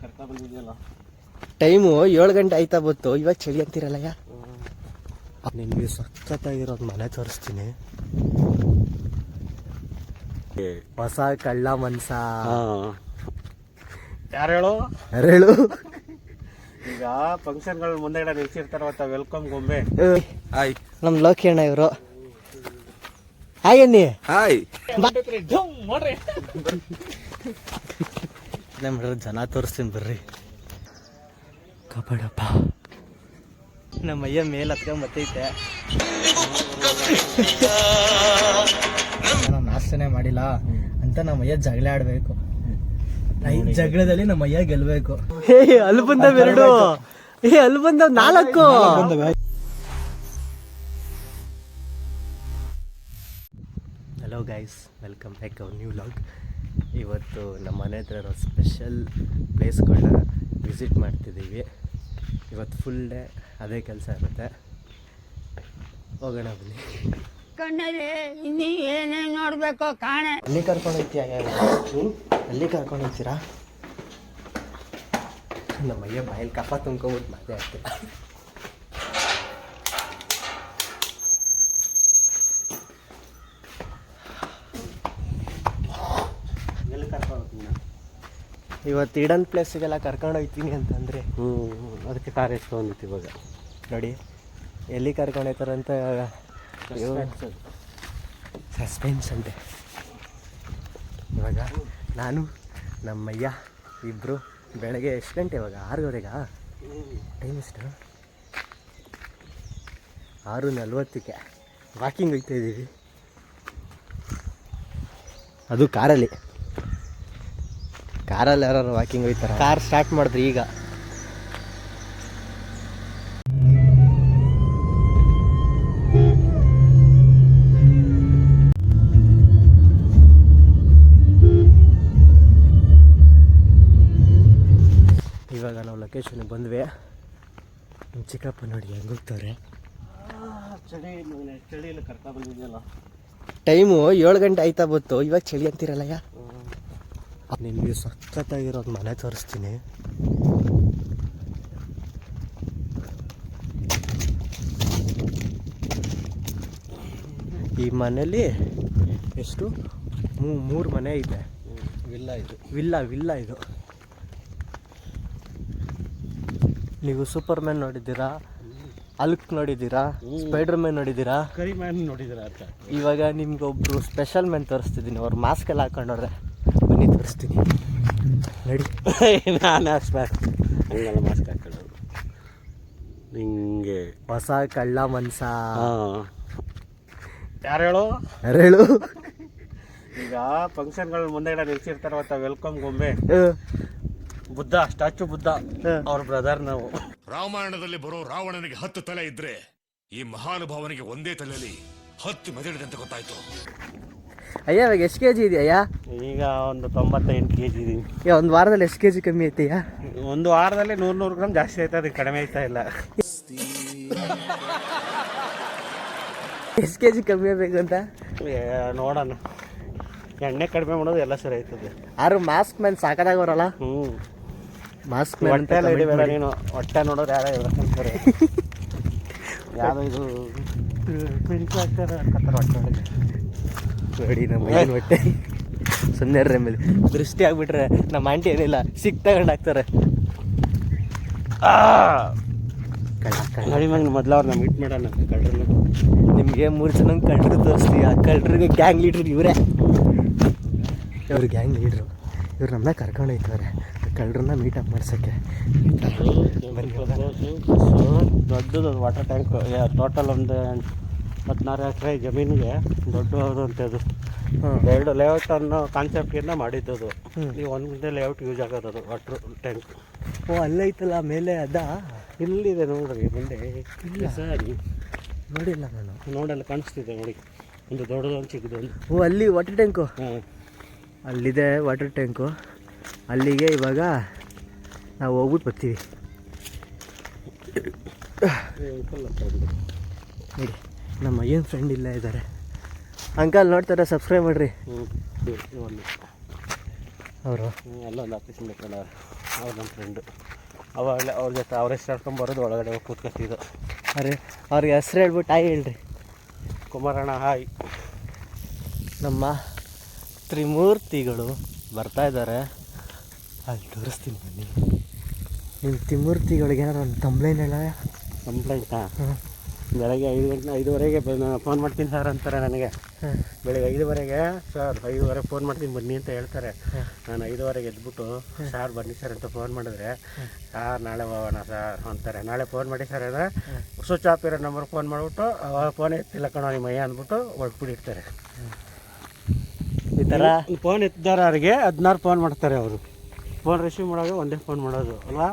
ಕರ್ಕೊಂಡು ಬಂದಿದ್ಯಲ್ಲ. ಟೈಮು 7 ಗಂಟೆ ಆಯ್ತಾ ಬತ್ತು, ಇವಾಗ ಚಳಿ ಅಂತೀರಲ್ಲಯ್ಯ. ನಿನಗೆ ಸಖತ್ತಾಗಿರೋದು ಮನೆ ತೋರಿಸ್ತೀನಿ. ಹೊಸ ಕಳ್ಳ ಮನ್ಸ. ಯಾರು ಹೇಳು? ಹೇಳು. ಈಗ ಫಂಕ್ಷನ್ಗಳ ಮುಂದೆಗಡೆ ನಿಲ್ಸಿರ್ತಾರ ವೆಲ್ಕಮ್ ಗೊಂಬೆ. ಹಾಯ್, ನಮ್ ಲೋಕಿ ಅಣ್ಣ ಇವರು. ಹಾಯ್ ಅನ್ನಿ. ಹಾಯ್. ಜನ ತೋರಿಸ್ತೀನಿ ಬರ್ರಿ. ಕಬಡಪ್ಪ ನಮ್ಮ ಅಯ್ಯ ಮೇಲೆ ಹತ್ಕೊಂಡ್ ಬತ್ತೈತೆ. ನಾನು ನಾಷ್ಟನೇ ಮಾಡಿಲ್ಲ ಅಂತ ನಮ್ಮ ಅಯ್ಯ ಜಗಳ ಆಡ್ಬೇಕು. ಈ ಜಗಳದಲ್ಲಿ ನಮ್ಮ ಅಯ್ಯ ಗೆಲ್ಬೇಕು. ಅಲ್ಲಿ ಬಂದವ್ 2, ಅಲ್ಲಿ ಬಂದವ್ 4. Hello guys, welcome back our new vlog. ಇವತ್ತು ನಮ್ಮ ಮನೆ ಹತ್ರ ಇರೋ ಸ್ಪೆಷಲ್ ಪ್ಲೇಸ್ಗಳನ್ನ ವಿಸಿಟ್ ಮಾಡ್ತಿದ್ದೀವಿ. ಇವತ್ತು ಫುಲ್ ಡೇ ಅದೇ ಕೆಲಸ ಇರುತ್ತೆ. ಹೋಗೋಣ ಬನ್ನಿ. ಇನ್ನೀ ಏನೇನು ನೋಡ್ಬೇಕು ಕಾಣೆ. ಅಲ್ಲಿ ಕರ್ಕೊಂಡು ಹೋಗ್ತೀಯ? ಅಲ್ಲಿ ಕರ್ಕೊಂಡು ಹೋಗ್ತೀರಾ? ನಮ್ಮ ಅಯ್ಯ ಬಾಯಲ್ಲಿ ಕಫ ತುಂಬ್ಕೊಂಬಿಟ್ಟು ಮಾತೇ ಆಗ್ತಿಲ್ಲ. ಎಲ್ಲಿ ಕರ್ಕೊಂಡು ಹೋಗ್ತೀನಿ? ಇವತ್ತು ಇಡನ್ ಪ್ಲೇಸಿಗೆಲ್ಲ ಕರ್ಕೊಂಡು ಹೋಗ್ತೀನಿ ಅಂತಂದರೆ ಅದಕ್ಕೆ ಕಾರ್ ಎತ್ಕೊಂಡಿತ್ತು. ಇವಾಗ ನೋಡಿ ಎಲ್ಲಿ ಕರ್ಕೊಂಡು ಹೋಗ್ತಾರಂತ ಸಸ್ಪೆನ್ಸ್ ಅಂತೆ. ಇವಾಗ ನಾನು ನಮ್ಮಯ್ಯ ಇಬ್ಬರು ಬೆಳಗ್ಗೆ ಎಷ್ಟು ಗಂಟೆ? ಇವಾಗ 6 ಗಂಟೆಗಾ? ಟೈಮ್ ಎಷ್ಟು? 6:40ಕ್ಕೆ ವಾಕಿಂಗ್ ಹೋಗ್ತಾ ಇದ್ದೀವಿ. ಅದು ಕಾರಲ್ಲಿ ಯಾರು ವಾಕಿಂಗ್ ಹೋಗ್ತಾರೆ? ಕಾರ್ ಸ್ಟಾರ್ಟ್ ಮಾಡಿದ್ರಿ ಈಗ. ಇವಾಗ ನಾವು ಲೊಕೇಶನ್ಗೆ ಬಂದ್ವಿ. ನಮ್ಮ ಚಿಕ್ಕಪ್ಪ ನೋಡಿ ಹೆಂಗೆ ಹೋಗ್ತಾರೆ. ಚಳಿಯಲ್ಲಿ ಕರ್ಕೊಂಡು ಬಂದಿದ್ಯಲ್ಲ. ಟೈಮು 7 ಗಂಟೆ ಆಯ್ತಾ ಬತ್ತು, ಇವಾಗ ಚಳಿ ಅಂತೀರಲ್ಲಯ್ಯ. ನಿನಗೆ ಸಖತ್ತಾಗಿರೋದು ಮನೆ ತೋರಿಸ್ತೀನಿ. ಈ ಮನೇಲಿ ಎಷ್ಟು 3 ಮನೆ ಇದೆ. ವಿಲ್ಲ ಇದು. ನೀವು ಸೂಪರ್ ಮ್ಯಾನ್ ನೋಡಿದ್ದೀರಾ, ಅಲ್ಕ್ ನೋಡಿದ್ದೀರಾ, ಸ್ಪೈಡರ್ ಮ್ಯಾನ್ ನೋಡಿದ್ದೀರಾ, ಕರಿ ಮ್ಯಾನ್ ನೋಡಿದ್ದೀರಾ ಅಂತ. ಇವಾಗ ನಿಮ್ಗೊಬ್ರು ಸ್ಪೆಷಲ್ ಮ್ಯಾನ್ ತೋರಿಸ್ತಿದ್ದೀನಿ. ಅವ್ರು ಮಾಸ್ಕ್ ಎಲ್ಲ ಹಾಕೊಂಡವ್ರೆ. ಬನ್ನಿ ತೋರಿಸ್ತೀನಿ ನೋಡಿ. ನಾನು ಹಂಗೆಲ್ಲ ಮಾಸ್ಕ್ ಹಾಕೊಳ್ಳೋದು. ನಿಂಗೆ ಹೊಸ ಕಳ್ಳ ಮನ್ಸ. ಯಾರು ಹೇಳು? ಹೇಳು. ಈಗ ಫಂಕ್ಷನ್ಗಳ ಮುಂದೆಗಡೆ ನಿಲ್ಸಿರ್ತಾರ ವೆಲ್ಕಮ್ ಗೊಂಬೆ. ಬುದ್ಧ, ಸ್ಟ್ಯಾಚು ಬುದ್ಧ, ಅವ್ರ ಬ್ರದರ್ ನಾವು. ರಾಮಾಯಣದಲ್ಲಿ ಬರೋ ರಾವಣನಿಗೆ 10 ತಲೆ ಇದ್ರೆ ಈ ಮಹಾನುಭಾವನಿಗೆ ಒಂದೇ ತಲೆಯಲ್ಲಿ 10 ಮೆದುಳಿದೆ ಅಂತ ಗೊತ್ತಾಯ್ತು. ಅಯ್ಯ ಇವಾಗ ಎಷ್ಟು kg ಇದೆಯಾ? ಈಗ ಒಂದು 98 kg ಇದೀನಿ. ಒಂದು ವಾರದಲ್ಲಿ ಎಷ್ಟು kg ಕಮ್ಮಿ ಐತೆಯಾ? ಒಂದು ವಾರದಲ್ಲಿ 100 ಗ್ರಾಮ್ ಜಾಸ್ತಿ ಆಯ್ತಾ, ಅದಕ್ಕೆ ಕಡಿಮೆ ಆಯ್ತಾ ಇಲ್ಲ. ಎಷ್ಟು kg ಕಮ್ಮಿ ಆಗಬೇಕಂತ ನೋಡೋಣ. ಎಣ್ಣೆ ಕಡಿಮೆ ಮಾಡೋದು ಎಲ್ಲ ಸರಿ ಆಯ್ತದೆ. ಯಾರು ಮಾಸ್ಕ್ ಮ್ಯಾನ್ ಸಾಕಾಗವರಲ್ಲ. ಮಾಸ್ಕ್ ಮ್ಯಾನ್ ಹೊಟ್ಟೆ ಎಲ್ಲ ಹಿಡಿಬೇಡ ನೀನು. ಹೊಟ್ಟೆ ನೋಡೋರು ಯಾರೋ ಹೇಳ್ಕೊಂತಾರೆ. ಯಾವುದೋ ಇದು ಪಿಂಕ್ ಹಾಕ್ತಾರೆ ಹೊಟ್ಟೆ ಒಳಗೆ. ನೋಡಿ ನಮ್ಮ ಹೊಟ್ಟೆ ಸುಮ್ಮನೆ ಮೇಲೆ ದೃಷ್ಟಿ ಆಗ್ಬಿಟ್ರೆ ನಮ್ಮ ಆಂಟಿ ಏನಿಲ್ಲ ಸಿಕ್ ತಗೊಂಡು ಹಾಕ್ತಾರೆ. ನೋಡಿ ಮಗ ಮೊದಲು ಅವ್ರನ್ನ ಮೀಟ್ ಮಾಡೋಣ. ಕಳ್ಳರನ್ನ ನಿಮಗೆ 3 ಜನ ಕಳ್ಳರು ತೋರಿಸ್ತೀವಿ. ಆ ಕಳ್ಳರಿಗೆ ಗ್ಯಾಂಗ್ ಲೀಡ್ರ್ ಇವರೇ. ಇವರು ಗ್ಯಾಂಗ್ ಲೀಡ್ರು. ಇವ್ರು ನಮ್ಮನ್ನ ಕರ್ಕೊಂಡು ಹೋಗ್ತಾರೆ ಕಳ್ಳರನ್ನ ಮೀಟಪ್ ಮಾಡ್ಸೋಕ್ಕೆ. ದೊಡ್ಡದು ವಾಟರ್ ಟ್ಯಾಂಕ್. ಟೋಟಲ್ ಒಂದು 16 ಎಕರೆ ಜಮೀನಿಗೆ ದೊಡ್ಡದು ಅಂತದ್ದು. 2 ಲೇಔಟ್ ಅನ್ನೋ ಕಾನ್ಸೆಪ್ಟಿಂದ ಮಾಡಿದ್ದದು. ಈಗ ಒಂದೇ ಲೇಔಟ್ ಯೂಸ್ ಆಗೋದು ವಾಟರ್ ಟ್ಯಾಂಕ್. ಓ ಅಲ್ಲೈತಲ್ಲ ಮೇಲೆ ಅದ? ಇಲ್ಲಿದೆ ನೋಡ್ರಿ ಮುಂದೆ. ಇಲ್ಲ ಸರಿ ನೋಡಿಲ್ಲ ನಾನು. ನೋಡಲ್ಲ ಕಾಣಿಸ್ತಿದೆ ನೋಡಿ. ಒಂದು ದೊಡ್ಡದೊಂದು ಚಿಕ್ಕದೊಂದು. ಓ ಅಲ್ಲಿ ವಾಟರ್ ಟ್ಯಾಂಕು. ಅಲ್ಲಿದೆ ವಾಟರ್ ಟ್ಯಾಂಕು. ಅಲ್ಲಿಗೆ ಇವಾಗ ನಾವು ಹೋಗ್ಬಿಟ್ಟು ಬರ್ತೀವಿ. ನೋಡಿ ನಮ್ಮ ಏನು ಫ್ರೆಂಡ್ ಇಲ್ಲ ಇದ್ದಾರೆ. ಅಂಕಲ್ ನೋಡ್ತಾರೆ, ಸಬ್ಸ್ಕ್ರೈಬ್ ಮಾಡಿರಿ. ಅವರು ಎಲ್ಲ ಒಂದು ಆಫೀಸ್ ಮಾಡ್ಕೊಂಡವ್ರೆ. ಅವ್ರು ನಮ್ಮ ಫ್ರೆಂಡು. ಅವಾಗಲೇ ಅವ್ರ ಜೊತೆ ಅವ್ರ ಹೆಸರು ಹೇಳ್ಕೊಂಬರೋದು, ಒಳಗಡೆ ಹೋಗಿ ಕೂತ್ಕೊತಿದ್ದು. ಅರೆ ಅವ್ರಿಗೆ ಹೆಸ್ರು ಹೇಳ್ಬಿಟ್ಟು ಹಾಯ್ ಹೇಳ್ರಿ. ಕುಮಾರಣ್ಣ ಹಾಯ್. ನಮ್ಮ ತ್ರಿಮೂರ್ತಿಗಳು ಬರ್ತಾ ಇದ್ದಾರೆ, ಅಲ್ಲಿ ತೋರಿಸ್ತೀನಿ ಬನ್ನಿ. ನಿಮ್ಮ ತ್ರಿಮೂರ್ತಿಗಳಿಗೆ ಏನಾರು ಒಂದು ಕಂಪ್ಲೇಂಟ್ ಹೇಳ. ಕಂಪ್ಲೇಂಟಾ? ಬೆಳಗ್ಗೆ 5:05 ಫೋನ್ ಮಾಡ್ತೀನಿ ಸರ್ ಅಂತಾರೆ ನನಗೆ. ಬೆಳಗ್ಗೆ 5:00 ಸರ್ 5:30 ಫೋನ್ ಮಾಡ್ತೀನಿ ಬನ್ನಿ ಅಂತ ಹೇಳ್ತಾರೆ. ನಾನು 5:30 ಎದ್ಬಿಟ್ಟು ಸರ್ ಬನ್ನಿ ಸರ್ ಅಂತ ಫೋನ್ ಮಾಡಿದ್ರೆ, ಸರ್ ನಾಳೆ ಹೋಗೋಣ ಸರ್ ಅಂತಾರೆ. ನಾಳೆ ಫೋನ್ ಮಾಡಿ ಸರ್ ಅಂದರೆ ಸ್ವಿಚ್ ಆಫ್ ಇರೋ ನಂಬರ್ ಫೋನ್ ಮಾಡಿಬಿಟ್ಟು ಫೋನ್ ಎತ್ತಿಲ್ಲ ಕಣೋ ನಿಮ್ಮಯ್ಯ ಅಂದ್ಬಿಟ್ಟು ಹೊರಟ್ಬಿಟ್ಟಿರ್ತಾರೆ. ಈ ಥರ ಫೋನ್ ಎತ್ತಿದ್ದಾರೆ ಅವ್ರಿಗೆ 16 ಫೋನ್ ಮಾಡ್ತಾರೆ ಅವರು. ಫೋನ್ ರಿಸೀವ್ ಮಾಡೋದು ಒಂದೇ ಫೋನ್ ಮಾಡೋದು ಅಲ್ವಾ?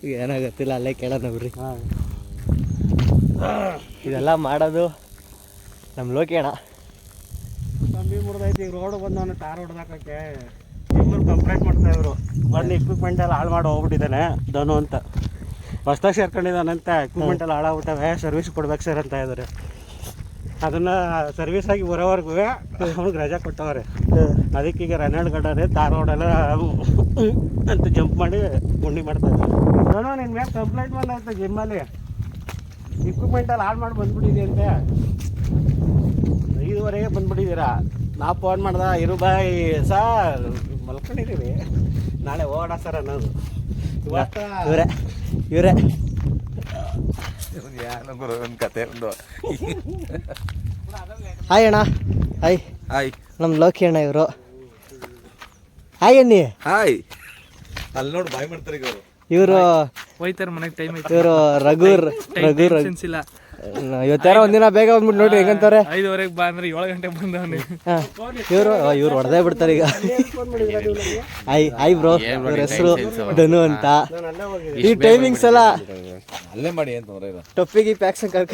ಈಗ ಏನಾಗತ್ತಿಲ್ಲ, ಅಲ್ಲೇ ಕೇಳೋಣ ಬಿಡ್ರಿ. ಹಾಂ, ಇದೆಲ್ಲ ಮಾಡೋದು ನಮ್ಮ ಲೋಕೇಣ. ಕಂಬಿ ಮುರಿದೈತಿ. ಈಗ ರೋಡ್ ಬಂದವನು ಟಾರ್ ಹೊಡೆದಾಕಕ್ಕೆ ಇಬ್ಬರು ಕಂಪ್ಲೇಂಟ್ ಮಾಡ್ತಾಯಿದ್ರು. ಬಂದು ಇಕ್ವಿಪ್ಮೆಂಟ್ ಎಲ್ಲ ಹಾಳು ಮಾಡಿ ಹೋಗ್ಬಿಟ್ಟಿದ್ದಾನೆ ಧನು ಅಂತ. ಹೊಸ್ದಾಗಿ ಸೇರ್ಕೊಂಡಿದ್ದಾನಂತ. ಇಕ್ವಿಪ್ಮೆಂಟ್ ಎಲ್ಲ ಹಾಳಾಗ್ಬಿಟ್ಟವೆ, ಸರ್ವಿಸ್ ಕೊಡ್ಬೇಕು ಸರ್ ಅಂತ ಇದ್ದಾರೆ. ಅದನ್ನು ಸರ್ವಿಸ್ ಆಗಿ ಬರೋವರೆಗೂ ಅವ್ನಿಗೆ ರಜಾ ಕೊಟ್ಟವ್ರೆ. ಅದಕ್ಕೀಗ ರೆನಾಲ್ಡ್ ಗಡ್ಡರೆ ತಾರ್ ರೋಡೆಲ್ಲ ಅಂತ ಜಂಪ್ ಮಾಡಿ ಗುಂಡಿ ಮಾಡ್ತಾಯಿದ್ದಾರೆ. ಧನು ನಿನ್ನ ಮೇಲೆ ಕಂಪ್ಲೇಂಟ್ ಬಂದಾಯ್ತು ಜಿಮ್ಮಲ್ಲಿ. ಇಕ್ವಿಪ್ಮೆಂಟಲ್ಲಿ ಹಾಳು ಮಾಡಿ ಬಂದ್ಬಿಟ್ಟಿದೆ ಅಂತೆ. 5:00 ಬಂದ್ಬಿಟ್ಟಿದ್ದೀರಾ. ನಾವು ಫೋನ್ ಮಾಡ್ದೆ, ಇರು ಬಾಯ್ ಸರ್ ಮಲ್ಕೊಂಡಿದ್ದೀವಿ, ನಾಳೆ ಹೋಗೋಣ ಸರ್ ಅನ್ನೋದು. ಇವರೇ ಒಂದು ಕತೆ ಒಂದು. ಹಾಯ್ ಅಣ್ಣ. ಹಾಯ್ ಹಾಯ್ ನಮ್ಮ ಲೋಕಿ ಅಣ್ಣ ಇವರು. ಹಾಯ್ ಅನ್ನಿ. ಹಾಯ್. ಅಲ್ಲಿ ನೋಡಿ ಬಾಯ್ ಮಾಡ್ತಾರೆ ಈಗ ಅವರು. ಇವರು ಹೋಯ್ತಾರ ಮನೆಗೆ ಟೈಮ್ ಐತೆ. ಇವರು ರಘು ಇಲ್ಲ ಇವತ್ತಾರ ಒಂದಿನ ಬೇಗ ಬಂದ್ಬಿಟ್ಟು ನೋಡಿ ಹೇಗಂತಾರೆ. 5:30 ಬಾ ಅಂದ್ರೆ 7 ಗಂಟೆಗೆ ಬಂದವನು. ಇವ್ರು ಹೊಡೆದೇ ಬಿಡ್ತಾರೆ ಈಗ. ಹಾಯ್ ಬ್ರೋ, ಇವ್ರ ಹೆಸರು ಧನು ಅಂತ. ಈ ಟೈಮಿಂಗ್ಸ್ ಎಲ್ಲ ಅಲ್ಲೇ ಮಾಡಿ ಅಂತ ಇಲ್ಲ. ಟೊಪ್ಪಿಗೆ ಪ್ಯಾಕ್ಸ್ ಕರ್ಕ.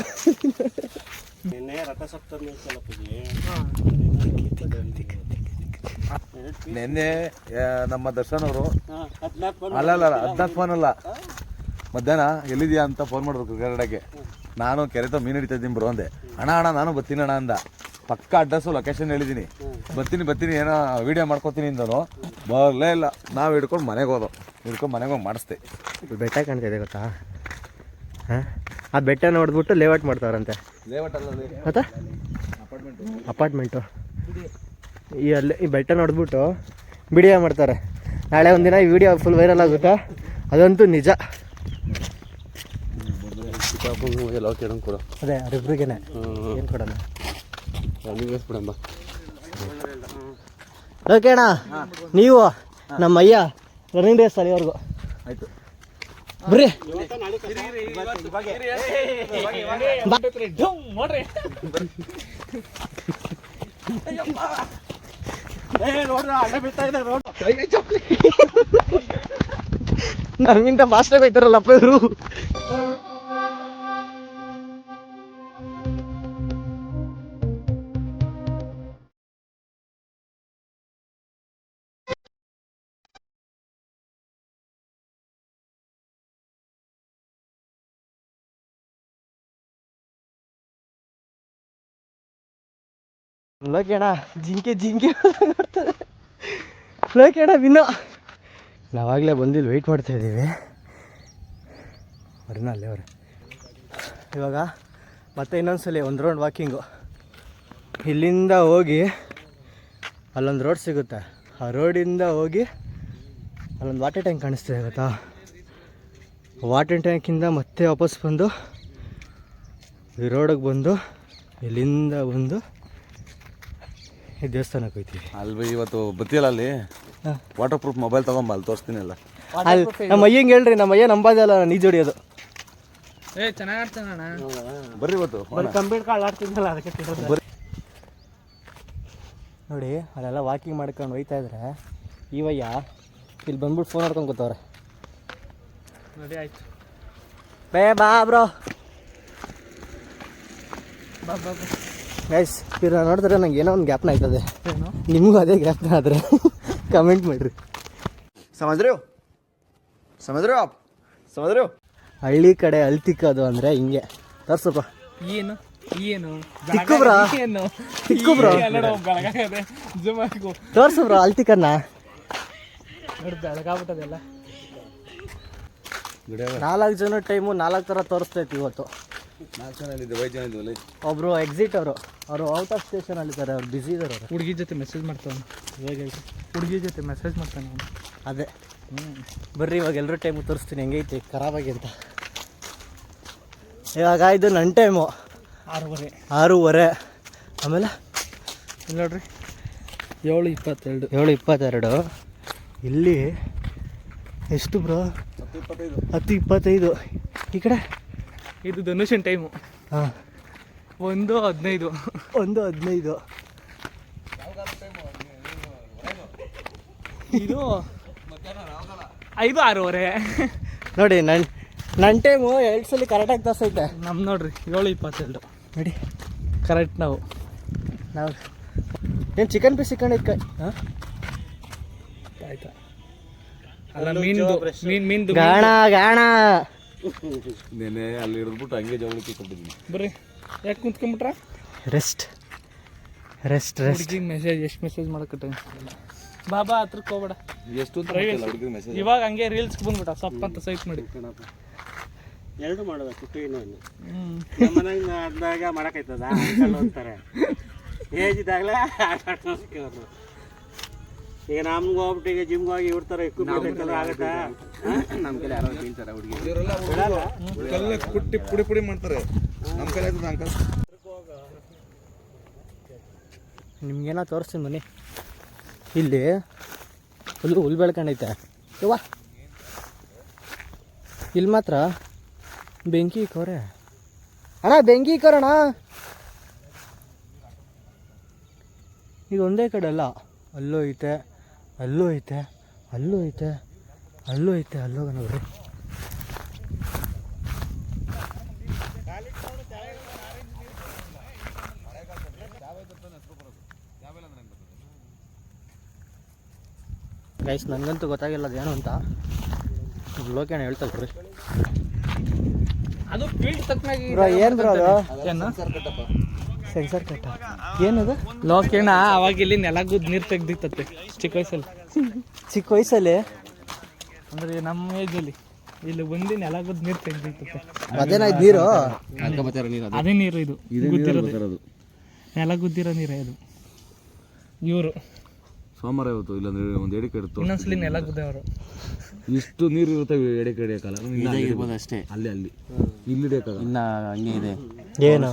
ನಿನ್ನೆ ರಥಸಪ್ತಮಿ ನಿನ್ನೆ ನಮ್ಮ ದರ್ಶನ್ ಅವರು 14 ಅಲ್ಲ 14 ಫೋನ್ ಅಲ್ಲ, ಮಧ್ಯಾಹ್ನ ಎಲ್ಲಿದ್ಯಾ ಅಂತ ಫೋನ್ ಮಾಡಿದ್ರು ಕರ್ನಾಟಕಕ್ಕೆ. ನಾನು ಕೆರೆತ ಮೀನು ಹಿಡಿತಾ ಇದ್ದೀನಿ ಬ್ರೋ ಅಂದೆ. ಅಣ್ಣ ನಾನು ಬರ್ತೀನಿ ಅಣ್ಣ ಅಂದ. ಪಕ್ಕ ಅಡ್ರೆಸ್ಸು ಲೊಕೇಶನ್ ಹೇಳಿದ್ದೀನಿ. ಬರ್ತೀನಿ ಏನೋ ವೀಡಿಯೋ ಮಾಡ್ಕೊತೀನಿ ಅಂದನು. ಬರಲೇ ಇಲ್ಲ. ನಾವು ಹಿಡ್ಕೊಂಡು ಮನೆಗೆ ಹೋಗಿ ಮಾಡಿಸ್ದೆ. ಬೆಟ್ಟ ಕಾಣ್ತಿದೆ ಗೊತ್ತಾ? ಹಾಂ, ಆ ಬೆಟ್ಟ ನೋಡ್ಬಿಟ್ಟು ಲೇಔಟ್ ಮಾಡ್ತಾರಂತೆ. ಲೇಔಟ್ ಅಲ್ಲ ಮತ್ತೆ ಅಪಾರ್ಟ್ಮೆಂಟು. ಈ ಬೆಟ್ಟ ನೋಡ್ಬಿಟ್ಟು ವಿಡಿಯೋ ಮಾಡ್ತಾರೆ. ನಾಳೆ ಒಂದಿನ ಈ ವಿಡಿಯೋ ಫುಲ್ ವೈರಲ್ ಆಗುತ್ತಾ? ಅದಂತೂ ನಿಜ. ಕೊಡು. ಅದೇ ಅವ್ರಿಬ್ರಿಗೇನೆ ಏನು ಕೊಡೋಣ? ಬಿಡಮ್ಮ. ಓಕೆ ಅಣ್ಣ, ನೀವು ನಮ್ಮ ಅಯ್ಯ ರನ್ನಿಂಗ್ ರೇಸ್ ಅಲ್ಲಿವರೆಗೂ ಆಯಿತು. ಬರ್ರಿ. ನಮ್ಗಿಂತ ಫಾಸ್ಟಾಗಿ ಹೋಯ್ತಾರಲ್ಲಪ್ಪ ಇವರು. ಲೋಕೇಣ ಜಿಂಕೆ ನೋಡ್ತಾರೆ. ಲೋಕೇಣ ವಿನ್ನೋ. ನಾವಾಗಲೇ ಬಂದಿಲ್ಲಿ ವೆಯ್ಟ್ ಮಾಡ್ತಾ ಇದ್ದೀವಿ. ಅವ್ರನ್ನ ಅಲ್ಲೇ ಅವ್ರೆ. ಇವಾಗ ಮತ್ತೆ ಇನ್ನೊಂದ್ಸಲಿ ಒಂದು ರೌಂಡ್ ವಾಕಿಂಗು. ಇಲ್ಲಿಂದ ಹೋಗಿ ಅಲ್ಲೊಂದು ರೋಡ್ ಸಿಗುತ್ತೆ. ಆ ರೋಡಿಂದ ಹೋಗಿ ಅಲ್ಲೊಂದು ವಾಟರ್ ಟ್ಯಾಂಕ್ ಕಾಣಿಸ್ತಿದೆ ಗೊತ್ತಾ? ವಾಟರ್ ಟ್ಯಾಂಕಿಂದ ಮತ್ತೆ ವಾಪಸ್ ಬಂದು ಈ ರೋಡಿಗೆ ಬಂದು ಇಲ್ಲಿಂದ ಬಂದು ಈ ದೇವಸ್ಥಾನಕ್ಕೆ ಹೋಗ್ತೀವಿ. ಅಲ್ಲಿ ಇವತ್ತು ಬತ್ತಿಯಲ್ಲ, ಅಲ್ಲಿ ವಾಟರ್ ಪ್ರೂಫ್ ಮೊಬೈಲ್ ತಗೊಂಬ, ಅಲ್ಲಿ ತೋರಿಸ್ತೀನಿ ಎಲ್ಲ. ಅಲ್ಲಿ ನಮ್ಮ ಅಯ್ಯಂಗೆ ಹೇಳ್ರಿ, ನಮ್ಮ ಅಯ್ಯ ನಂಬಾದಲ್ಲ ನೀಜ್ ಹೊಡಿಯೋದು. ಚೆನ್ನಾಗಿ ಆಡ್ತಾನಣ್ಣ. ಬರ್ರಿ ಇವತ್ತು ಕಂಪ್ಯೂಟರ್ ಕಾಳು ಆಡ್ತಿದ್ದಲ್ಲ ಅದಕ್ಕೆ ಬರ್ರಿ. ನೋಡಿ ಅಲ್ಲೆಲ್ಲ ವಾಕಿಂಗ್ ಮಾಡ್ಕೊಂಡು ಹೋಯ್ತಾ ಇದ್ರೆ ಇವಯ್ಯ ಇಲ್ಲಿ ಬಂದ್ಬಿಟ್ಟು ಫೋನ್ ಮಾಡ್ಕೊಂಡು ಕೂತವ್ರೆ. ರೆಡಿ ಆಯ್ತು. ಬಾ ಬ್ರೋ. ಬಾ ಗೈಸ್ ಇವ್ರು ನೋಡಿದ್ರೆ ನಂಗೆ ಏನೋ ಒಂದು ಗ್ಯಾಪ್ನ ಆಯ್ತದೆ. ನಿಮಗೂ ಅದೇ ಗ್ಯಾಪ್ನ ಆದರೆ ಕಮೆಂಟ್ ಮಾಡಿರಿ. ಸಮುದ್ರ ಹಳ್ಳಿ ಕಡೆ ಅಲ್ತಿಕ್ಕೋದು ಅಂದರೆ ಹಿಂಗೆ. ತೋರ್ಸಪ್ಪ. ಏನು ತಿಕ್ಕು ಬ್ರೋ, ತಿಕ್ಕು ಬ್ರೋ, ತೋರ್ಸು ಬ್ರೋ ಅಲ್ತಿಕನ್ನ. ನೋಡಿ ಬೆಳಗಾಗ್ಬಿಟ್ಟದೆಲ್ಲ. 4 ಜನ ಟೈಮು 4 ಥರ ತೋರಿಸ್ತೈತಿ ಇವತ್ತು. 4 ಜನ ಇಲ್ಲಿದ್ದೆ, 5 ಜನ ಇದ್ವಲ್ಲಿ. ಒಬ್ಬರು ಎಕ್ಸಿಟ್ ಅವರು ಔಟ್ ಆಫ್ ಸ್ಟೇಷನಲ್ಲಿದ್ದಾರೆ, ಅವ್ರು ಬ್ಯುಸಿ ಇದ್ದಾರೆ. ಅವರು ಹುಡುಗಿ ಜೊತೆ ಮೆಸೇಜ್ ಮಾಡ್ತಾನೆ. ಇವಾಗ ಹೇಳ್ತೀನಿ, ಹುಡುಗಿ ಜೊತೆ ಮೆಸೇಜ್ ಮಾಡ್ತಾನೆ ಅವನು. ಅದೇ ಬರ್ರಿ ಇವಾಗ ಎಲ್ಲರೂ ಟೈಮು ತೋರಿಸ್ತೀನಿ ಹೆಂಗೈತಿ ಖರಾಬಾಗಿ ಅಂತ. ಇವಾಗ ಇದು ನನ್ನ ಟೈಮು 6:30. ಆಮೇಲೆ ಇಲ್ಲಿ ನೋಡ್ರಿ 7:22. 7:22. ಇಲ್ಲಿ ಎಷ್ಟು ಬ್ರೋ? 10:25. ಈ ಕಡೆ ಇದು ಧನುಷನ್ ಟೈಮು. ಹಾಂ 1:15. 1:15. ಇದು 5:06. ನೋಡಿ ನನ್ನ ಟೈಮು 2 ಸಲ ಕರೆಕ್ಟಾಗಿ ತೋರಿಸೈತೆ. ನಮ್ಮ ನೋಡ್ರಿ 7:22 ನೋಡಿ ಕರೆಕ್ಟ್. ನಾವು ಏನು ಚಿಕನ್ ಪೀಸ್ ಸಿಕ್ಕೊಂಡಿದ್ಕ? ಹಾಂ ಆಯ್ತಾ? ಅಲ್ಲ ಮೀನ್ದು ಗಾಣ ನೆನೆ ಅಲ್ಲಿ ಇರಿದ್ಬಿಟ್ಟು ಹಂಗೆ ಜವಳಿಕೆ ಕೊಟ್ಟಿದ್ದೀನಿ. ಬರ್ರಿ. ಯಾಕೆ ಕುಂತ್ಕೊಂಬಿಟ್ರ? ರೆಸ್ಟ್. ಹುಡುಗಿ ಮೆಸೇಜ್ ಎಷ್ಟು ಮೆಸೇಜ್ ಮಾಡಕಟ್ಟ ಬಾಬಾ ಹತ್ರಕ್ಕೆ ಹೋಗ್ಬೇಡ. ಎಷ್ಟು ಅಂತ ಗೊತ್ತಿಲ್ಲ ಹುಡುಗರ ಮೆಸೇಜ್. ಇವಾಗ ಹಂಗೆ ರೀಲ್ಸ್ಗೆ ಬಂದ್ಬಿಟ್ಟ ಸಪ್ ಅಂತ ಸೈಟ್ ಮಾಡಿ. ಎರಡು ಮಾಡಬೇಕು ಟು ಇನ್ ಒನ್. ನಮ್ಮನೆಗೆ ಅದಾಗ ಮಾಡೋಕ್ಕಾಯ್ತದ ಅಂಕಲ್ ಅಂತಾರೆ. ಏಜ್ ಇದ್ದಾಗಲೇ ಆಟ ಆಡ್ಸೋರು. ಈಗ ನಮ್ಗೆ ಹೋಗ್ಬಿಟ್ಟು ಈಗ ಜಿಮ್ಗೆ ಹೋಗಿ ಇವ್ರ ಇಕ್ವಿಪ್ಮೆಂಟ್ ಆಗುತ್ತಾ? ನಮ್ಮ ಕೈಲಿ ಯಾರೋ ಬೀಳ್ತಾರೆ ಹುಡುಗಿ. ಪುಡಿ ಮಾಡ್ತಾರೆ. ನಮ್ಮ ಕೈಲಿ ಆಯ್ತದ ಅಂಕಲ್. ನಿಮ್ಗೇನೋ ತೋರಿಸ್ತೀನಿ ಬನ್ನಿ. ಇಲ್ಲಿ ಹುಲ್ ಬೆಳ್ಕೊಂಡೈತೆ ಯವ್ವ. ಇಲ್ಲಿ ಮಾತ್ರ ಬೆಂಕಿ ಇಕ್ಕವ್ರೆ ಅಣ್ಣ, ಬೆಂಕಿ ಇಕ್ಕರಣ. ಇದು ಒಂದೇ ಕಡೆ ಅಲ್ಲ, ಅಲ್ಲೂ ಐತೆ, ಅಲ್ಲೂ ಐತೆ, ಅಲ್ಲೂ ಐತೆ, ಅಲ್ಲೂ ಐತೆ, ಅಲ್ಲೋಗ ನೋಡ್ರಿ. ಗೈಸ್ ನನಗಂತೂ ಗೊತ್ತಾಗಿಲ್ಲ ಅದೇನು ಅಂತ. ಲೋಕೇಣ ಹೇಳ್ತಾರೆ ರೀ. ಅದು ಫೀಲ್ಡ್ ತಕ್ಕನಾಗಿ ಬ್ರೋ ಏನು ಬ್ರೋ ಅದು? ಏನು ಸೆನ್ಸರ್ ಕಟ್ಟ ಏನದು? ಲೋಕೇಣ ಅವಾಗ ಇಲ್ಲಿ ನೆಲಗುದ್ ನೀರು ತೆಗ್ದಿತ್ತತ್ತೆ ಚಿಕ್ಕ ವಯಸ್ಸಲ್ಲಿ. ಚಿಕ್ಕ ವಯಸ್ಸಲ್ಲಿ ಅಂದ್ರೆ ನಮ್ಮ ಏಜಲ್ಲಿ ಇಲ್ಲಿ ಬಂದು ನೆಲಗುದ್ ನೀರು ತೆಗ್ದಿತ್ತತ್ತೆ. ಅದೇನಾಯ್ತು ನೀರು? ಅದೇ ನೀರು ಇದು ಗುದ್ದಿರೋದು, ನೆಲ ಗುದ್ದಿರೋ ನೀರೇ ಅದು. ಇವರು ಸೋಮವಾರ ಇವತ್ತು ಇಲ್ಲಾಂದ್ರೆ ಒಂದು ಎಡೆ ಕಡೆ ಇನ್ನೊಂದ್ಸಲಿ ನೆಲ ಗುದ್ದವರು. ಇಷ್ಟು ನೀರು ಇರುತ್ತವೆ ಎಡೆ ಕಡೆ ಕಾಲ ಅಷ್ಟೇ. ಅಲ್ಲಿ ಇಲ್ಲಿ ಹಿಡಿಯೋಕ್ಕಾಗ ಇನ್ನ ಹಂಗೆ ಇದೆ ಏನು?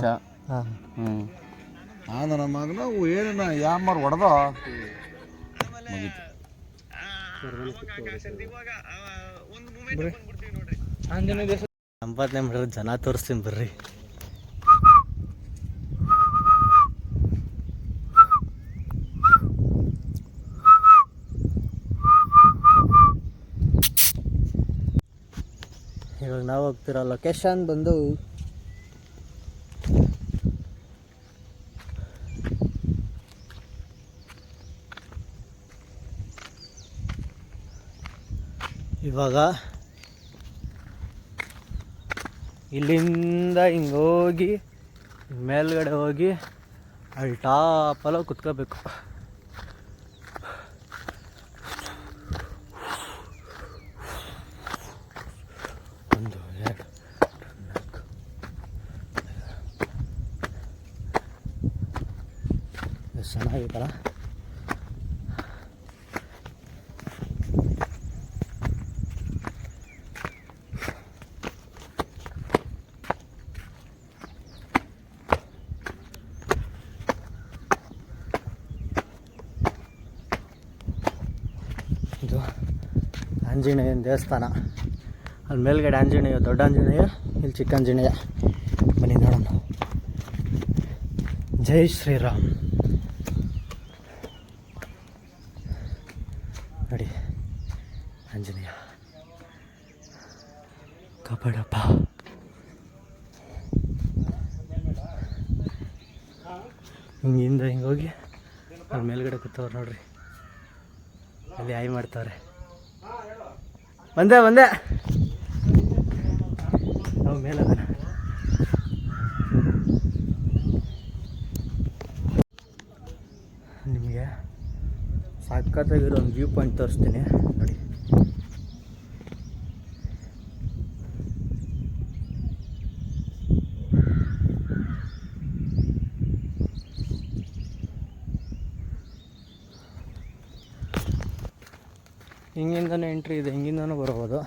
ನನ್ನ ಮಗನ ಏನನ್ನ ಯಾಮಾರು ಹೊಡೆದ ಆಂಜನೇಯ ದೇಶ ಸಂಪಾದನೆ ಮಾಡಿರೋ ಜನ ತೋರಿಸ್ತೀನಿ ಬರ್ರಿ. ಇವಾಗ ನಾವು ಹೋಗ್ತಿರೋ ಲೊಕೇಶನ್ ಬಂದು ಇವಾಗ ಇಲ್ಲಿಂದ ಹಿಂಗೆ ಹೋಗಿ ಮೇಲ್ಗಡೆ ಹೋಗಿ ಅಲ್ಲಿ ಟಾಪಲ್ಲ ಕುತ್ಕೋಬೇಕು. ಒಂದು ಎರಡು ನಾಲ್ಕು ಎಷ್ಟು ಚೆನ್ನಾಗಿತ್ತಲ್ಲ. ಇದು ಆಂಜನೇಯನ ದೇವಸ್ಥಾನ. ಅಲ್ಲಿ ಮೇಲ್ಗಡೆ ಆಂಜನೇಯ, ದೊಡ್ಡ ಆಂಜನೇಯ, ಇಲ್ಲಿ ಚಿಕ್ಕ ಆಂಜನೇಯ. ಬನ್ನಿ ನೋಡೋಣ. ಜೈ ಶ್ರೀರಾಮ್. ನೋಡಿ ಆಂಜನೇಯ ಕಾಪಾಡಪ್ಪ. ಹಿಂಗಿಂದ ಹಿಂಗೆ ಹೋಗಿ ಅಲ್ಲಿ ಮೇಲ್ಗಡೆ ಕೂತವ್ರು ನೋಡ್ರಿ, ಅಲ್ಲಿ ಆಯ್ ಮಾಡ್ತಾವ್ರೆ. ಬಂದೆ ನಾವು ಮೇಲೆ ನಿಮಗೆ ಸಖತ್ತಾಗಿರೋ ಒಂದು ವ್ಯೂ ಪಾಯಿಂಟ್ ತೋರಿಸ್ತೀನಿ ನೋಡಿ. ಹಿಂಗಿಂದನೇ ಎಂಟ್ರಿ ಇದೆ, ಹಿಂಗಿಂದನೂ ಬರ್ಬೋದು.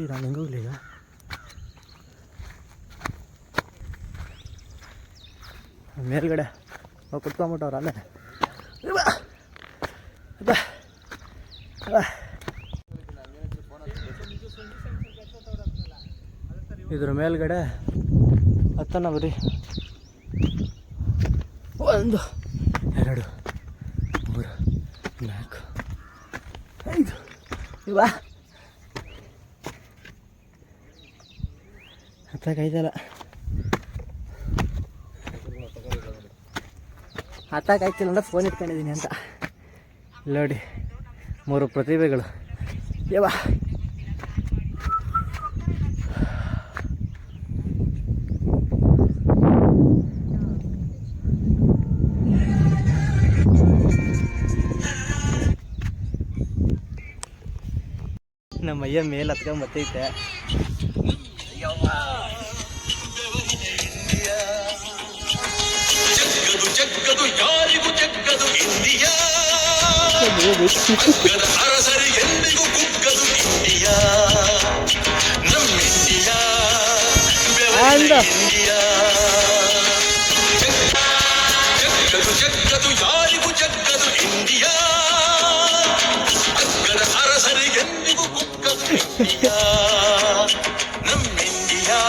ಈಗ ನಾನು ಹೆಂಗೆ ಹೋಗ್ಲಿ ಈಗ? ಮೇಲ್ಗಡೆ ಹೋಗಿ ಕುತ್ಕೊಂಬಿಟ್ಟವ್ರು ಅಲ್ಲೇ. ಇದ್ರ ಮೇಲ್ಗಡೆ ಹತ್ತನ ಬರೀ 1 2 3 4 5 ಇವಾ ಹತ್ತಕ್ಕಾಯ್ತಲ್ಲ, ಹತ್ತಕ್ಕಾಯ್ತಿಲ್ಲ ಅಂದ್ರೆ ಫೋನ್ ಇಟ್ಕೊಂಡಿದ್ದೀನಿ ಅಂತ. ನೋಡಿ 3 ಪ್ರತಿಭೆಗಳು. ಯವಾ ನಮ್ಮ ಅಯ್ಯ ಮೇಲೆ ಹತ್ಕೊಂಡ್ ಬರ್ತೈತೆ. ಜಗ್ಗದು ಯಾರಿಗೂ ಜಗ್ಗದು ಇಂಡಿಯಾ, ಅರಸರಿ ಎಂದಿಗೂ ಕುಗ್ಗದು ಇಂಡಿಯಾ, ನಮ್ಮ ಇಂಡಿಯಾ, ಇಂಡಿಯಾ. ಜಗ್ಗದು ಯಾರಿಗೂ ಜಗ್ಗದು ಇಂಡಿಯಾ, ಜಗ್ಗದ ಅರಸರಿ ಎಂದಿಗೂ ಕುಗ್ಗದು ಇಂಡಿಯಾ, ನಮ್ಮ ಇಂಡಿಯಾ.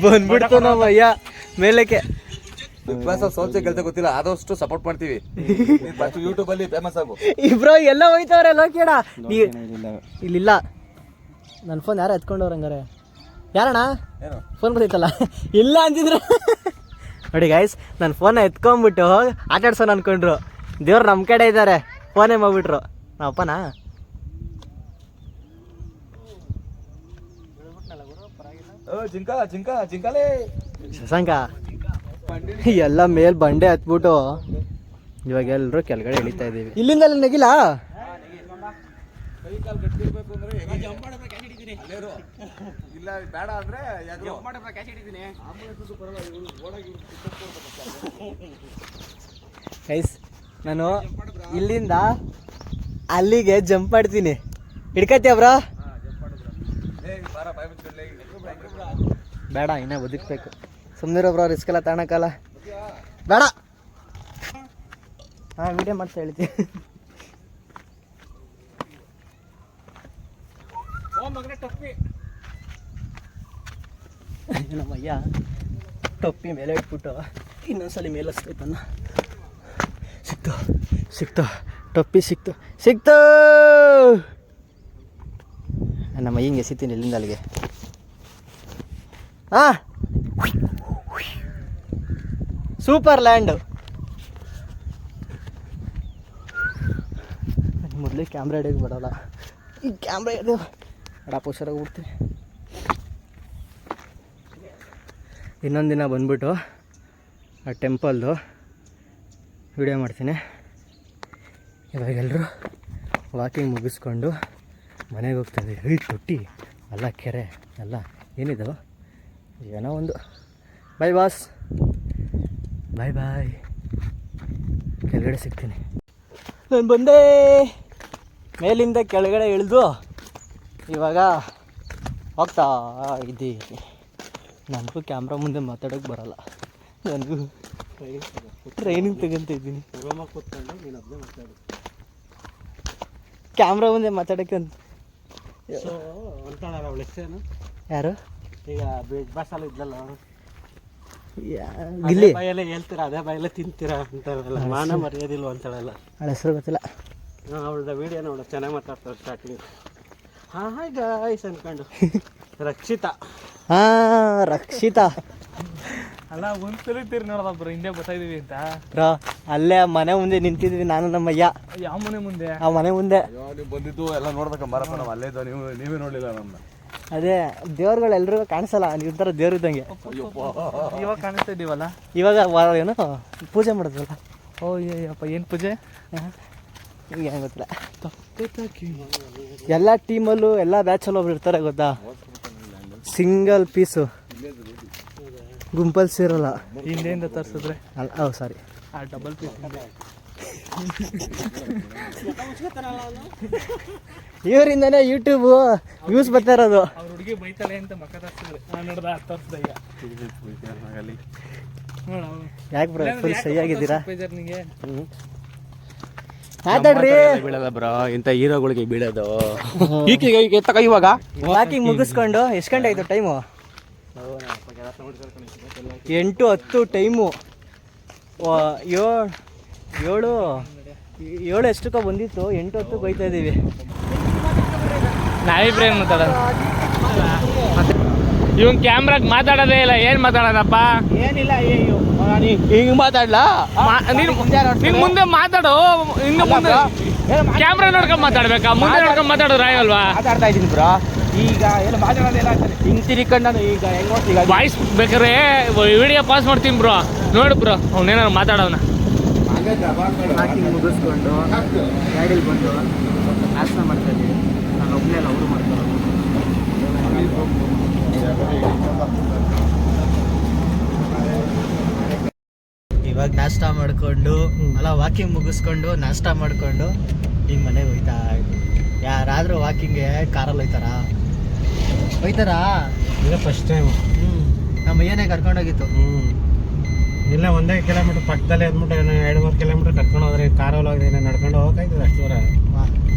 ಬಂದ್ಬಿಡ್ತು ನಮ್ಮ ಅಯ್ಯ ಮೇಲಕ್ಕೆ. ಬಿಗ್ ಬಾಸ್ ಸೋಲ್ಸೆ ಗೆಲ್ತ ಗೊತ್ತಿಲ್ಲ, ಆದಷ್ಟು ಸಪೋರ್ಟ್ ಮಾಡ್ತೀವಿ. ಯೂಟ್ಯೂಬ್ ಅಲ್ಲಿ ಫೇಮಸ್ ಆಗು. ಇಬ್ರೋ ಎಲ್ಲ ಹೋಯ್ತವ್ರೆ ಲೋಕೇಡ. ಇಲ್ಲಿಲ್ಲ ನನ್ನ ಫೋನ್ ಯಾರು ಎತ್ಕೊಂಡವ್ರ ಹಂಗಾರೆ? ಯಾರಣ್ಣ ಫೋನ್ ಬರ್ತೈತಲ್ಲ? ಇಲ್ಲ ಅಂತಿದ್ರು ನೋಡಿ ಗೈಸ್, ನನ್ನ ಫೋನ್ನ ಎತ್ಕೊಂಡ್ಬಿಟ್ಟು ಆಟ ಆಡ್ಸೋಣ ಅನ್ಕೊಂಡ್ರು. ದೇವ್ರು ನಮ್ಮ ಕಡೆ ಇದ್ದಾರೆ, ಫೋನೇ ಮಾಡ್ಬಿಟ್ರು. ನಮ್ಮ ಅಪ್ಪನಾ ಜಿಂಕಾಲೇ ಶಶಾಂಕ ಎಲ್ಲ ಮೇಲ್ ಬಂಡೆ ಹತ್ಬಿಟ್ಟು ಇವಾಗ ಎಲ್ಲರೂ ಕೆಳಗಡೆ ಇಳಿತಾ ಇದ್ದೀವಿ. ಇಲ್ಲಿಂದ ಅಲ್ಲಿ ನೆಗಿಲ್ಲ. ಗೈಸ್ ನಾನು ಇಲ್ಲಿಂದ ಅಲ್ಲಿಗೆ ಜಂಪ್ ಮಾಡ್ತೀನಿ. ಹಿಡ್ಕತ್ತೀಯ ಬ್ರೋ? ಬೇಡ, ಇನ್ನೂ ಬದುಕಬೇಕು. ಸುಮ್ಮನಿರೋ ಬ್ರೋ, ರಿಸ್ಕ್ ಎಲ್ಲ ತಗೊಳಕ್ಕಲ್ಲ. ಬೇಡ. ಹಾಂ, ವಿಡಿಯೋ ಮಾಡ್ತಾ ಹೇಳ್ತೀನಿ. ನಮ್ಮಯ್ಯ ಟೊಪ್ಪಿ ಮೇಲೆ ಇಟ್ಬಿಟ್ಟು ಇನ್ನೊಂದ್ಸಲಿ ಮೇಲೆ ಹಚ್ತೈತನ್ನ. ಸಿಕ್ತು ಟೊಪ್ಪಿ ಸಿಕ್ತು. ನಮ್ಮ ಹಿಂಗೆ ಎಸಿತೀನಿ ಇಲ್ಲಿಂದ ಅಲ್ಲಿಗೆ. ಹಾಂ, ಸೂಪರ್ ಲ್ಯಾಂಡು. ಮೊದಲೇ ಕ್ಯಾಮ್ರಾ ಹಿಡಿಯೋಕೆ ಬರೋಲ್ಲ. ಈ ಕ್ಯಾಮ್ರಾ ಇದು ಅಡಾಪ ಹುಷಾರಾಗಿ ಬಿಡ್ತೀನಿ. ಇನ್ನೊಂದು ದಿನ ಬಂದ್ಬಿಟ್ಟು ಆ ಟೆಂಪಲ್ದು ವಿಡಿಯೋ ಮಾಡ್ತೀನಿ. ಇವಾಗ ಎಲ್ಲರೂ ವಾಕಿಂಗ್ ಮುಗಿಸ್ಕೊಂಡು ಮನೆಗೆ ಹೋಗ್ತಾಯಿದ್ದೀವಿ. ತೊಟ್ಟಿ ಎಲ್ಲ ಕೆರೆ ಎಲ್ಲ ಏನಿದು ಏನೋ ಒಂದು. ಬಾಯ್ ಬಾಸ್, ಬಾಯ್. ಕೆಳಗಡೆ ಸಿಗ್ತೀನಿ. ನಾನು ಬಂದೆ ಮೇಲಿಂದ ಕೆಳಗಡೆ ಇಳಿದು ಇವಾಗ ಹೋಗ್ತಾ ಇದ್ದೀನಿ. ನನಗೂ ಕ್ಯಾಮ್ರಾ ಮುಂದೆ ಮಾತಾಡೋಕ್ಕೆ ಬರೋಲ್ಲ. ನನಗೂ ಟ್ರೈನಿಂಗ್ ತಗೊಂತ ಇದ್ದೀನಿ. ಕ್ಯಾಮ್ರಾ ಮುಂದೆ ಮಾತಾಡೋಕ್ಕೆ ಯಾರು? ಈಗ ಬಿಗ್ ಬಾಸ್ ಅಲ್ಲಿ ಇದ್ಲಲ್ಲ, ಗಿಲ್ಲಿ ಬಾಯಲ್ಲೇ ಹೇಳ್ತೀರಾ, ಅದೇ ಬಾಯಲ್ಲೇ ತಿಂತೀರಾ ಅಂತಾರಲ್ಲ, ಮಾನ ಮರ್ಯಾದಿಲ್ವ ಅಂತಾಳಲ್ಲ. ಅವಳ ಹೆಸರು ಗೊತ್ತಿಲ್ಲ. ಅವಳದ ವಿಡಿಯೋ ನೋಡು, ಚೆನ್ನಾಗಿ ಮಾತಾಡ್ತಾರೆ ಸ್ಟಾರ್ಟಿಂಗ್. ಹಾಯ್ ಗಾಯ್ಸ್ ಅನ್ಕೊಂಡು. ರಕ್ಷಿತಾ ಅಲ್ಲ, ಒಂದ್ಸಲಿ ತಿರ್ಗಿ ನೋಡೋದಬ್ರು ಹಿಂದೆ ಬರ್ತಾಯಿದೀವಿ ಅಂತ. ಬ್ರೋ, ಅಲ್ಲೇ ಮನೆ ಮುಂದೆ ನಿಂತಿದ್ವಿ ನಾನು ನಮ್ಮಯ್ಯ. ಯಾವ ಮನೆ ಮುಂದೆ? ಆ ಮನೆ ಮುಂದೆ. ನೀವು ಬಂದಿದ್ದು ಎಲ್ಲ ನೋಡ್ಬೇಕ ಬರಪ್ಪ, ನಾವು ಅಲ್ಲೇ ಇದ್ದೋ, ನೀವೇ ನೋಡಲಿಲ್ಲ ನಮ್ಮನ್ನ. ಅದೇ ದೇವ್ರುಗಳು ಎಲ್ರಿಗೂ ಕಾಣಿಸಲ್ಲ, ನೀವು ಥರ ದೇವ್ರು ಇದ್ದಂಗೆ. ಇವಾಗ ಕಾಣಿಸ್ತಾ ಇದ್ದೀವಲ್ಲ, ಇವಾಗ ಏನೋ ಪೂಜೆ ಮಾಡೋದಲ್ಲ. ಓ ಅಯ್ಯಪ್ಪ ಏನು ಪೂಜೆ ನಿಮ್ಗೆ ಹೆಂಗೆ ಗೊತ್ತಿಲ್ಲ. ಎಲ್ಲ ಟೀಮಲ್ಲೂ ಎಲ್ಲ ಬ್ಯಾಚಲ್ಲೂ ಒಬ್ರು ಇರ್ತಾರೆ ಗೊತ್ತಾ, ಸಿಂಗಲ್ ಪೀಸು ಗುಂಪಲ್ಲಿ ಸೇರೋಲ್ಲ. ಹಿಂದೆಯಿಂದ ತರಿಸಿದ್ರೆ ಅಲ್ಲ, ಹೌದು ಸಾರಿ, ಆ ಡಬಲ್ ಪೀಸ್ ಇವರಿಂದನೇ ಯೂಟ್ಯೂಬು ವ್ಯೂಸ್ ಬರ್ತಾ ಇರೋದು. ಅವ್ರ ಹುಡುಗಿ ಬೈತಾಳೆ ಅಂತ ಮಕ್ಕ ತರಿಸಿದ್ರೆ ನಾನು ನೋಡ್ದ ತರಿಸ್ದೆ ಈಗ. ಯಾಕೆ ಬ್ರೋ ಫುಲ್ ಸಹಿಯಾಗಿದ್ದೀರಾ? ನಿಮಗೆ ಮಾತಾಡ್ರಿ. ಬೀಳಲ್ಲ ಬ್ರೋ, ಇಂಥ ಹೀರೋಗಳಿಗೆ ಬೀಳೋದು. ಈಗ ಇವಾಗ ವಾಕಿಂಗ್ ಮುಗಿಸ್ಕೊಂಡು ಎಷ್ಟು ಗಂಟೆ ಆಯಿತು ಟೈಮು? 8:10 ಟೈಮು. 7 ಎಷ್ಟಕ್ಕೋ ಬಂದಿತ್ತು, 8:10 ಹೋಯ್ತಾ ಇದ್ದೀವಿ. ನಾವಿಬ್ರು ಏನು ಮಾತಾಡೋಣ? ಇವನ್ ಕ್ಯಾಮ್ರಾಗ ಮಾತಾಡೋದೇ ಇಲ್ಲ, ಏನು ಮಾತಾಡೋಣಪ್ಪ? ಏನಿಲ್ಲ, ಹಿಂಗೆ ಮಾತಾಡ್ಲಾ? ನೀನು ಮುಂದೆ ಮಾತಾಡು, ಇನ್ನು ಮುಂದೆ ಕ್ಯಾಮ್ರಾ ನೋಡ್ಕೊಂಡು ಮಾತಾಡ್ಬೇಕಾ? ಮುಂದೆ ನೋಡ್ಕೊಂಡು ಮಾತಾಡೋರು ಆಗಲ್ವಾ? ಮಾತಾಡ್ತಾ ಇದ್ದೀನಿ ಬ್ರೋ. ಈಗ ಏನು ಮಾತಾಡೋದಿಲ್ಲ, ಹಿಂಗೆ ತಿರ್ಕೊಂಡು ನಾನು ಈಗ ಹೆಂಗೆ ನೋಡ್ತೀವಿ. ವಾಯ್ಸ್ ಬೇಕಾದ್ರೆ ವಿಡಿಯೋ ಪಾಸ್ ಮಾಡ್ತೀನಿ ಬ್ರೋ, ನೋಡು ಬ್ರೋ ಅವ್ನೇನಾರು ಮಾತಾಡೋಣ. ವಾಕಿಂಗ್ ಮುಗಿಸ್ಕೊಂಡು ಗಾಡೀಲಿ ಬಂದು ನಾಷ್ಟ ಮಾಡ್ತಾ ಇದ್ದೀವಿ. ನಾನು ಒಬ್ಬನೇ ಅಲ್ಲ, ಅವರು ಮಾಡ್ತಾರೆ. ಇವಾಗ ನಾಷ್ಟ ಮಾಡಿಕೊಂಡು ಅಲ್ಲ, ವಾಕಿಂಗ್ ಮುಗಿಸ್ಕೊಂಡು ನಾಷ್ಟ ಮಾಡಿಕೊಂಡು ಈಗ ಮನೆಗೆ ಹೋಯ್ತಾ ಇದ್ವಿ. ಯಾರಾದರೂ ವಾಕಿಂಗ್ಗೆ ಕಾರಲ್ಲಿ ಹೋಯ್ತಾರಾ? ಇಲ್ಲ, ಫಸ್ಟ್ ಟೈಮ್. ನಮ್ಮ ಏನೇ ಕರ್ಕೊಂಡೋಗಿತ್ತು. ಇಲ್ಲ, 1 ಕಿಲೋಮೀಟರ್ ಪಕ್ಕದಲ್ಲೇ ಅಂದ್ಬಿಟ್ಟು 2-3 ಕಿಲೋಮೀಟರ್ ಕರ್ಕೊಂಡು ಹೋದ್ರೆ ಕಾರಲ್ಲಿ ಹೋಗಿದ್ದೀನಿ, ನಡ್ಕೊಂಡು ಹೋಗ್ತಾಯಿದ್ರು ಅಷ್ಟು ದೂರ.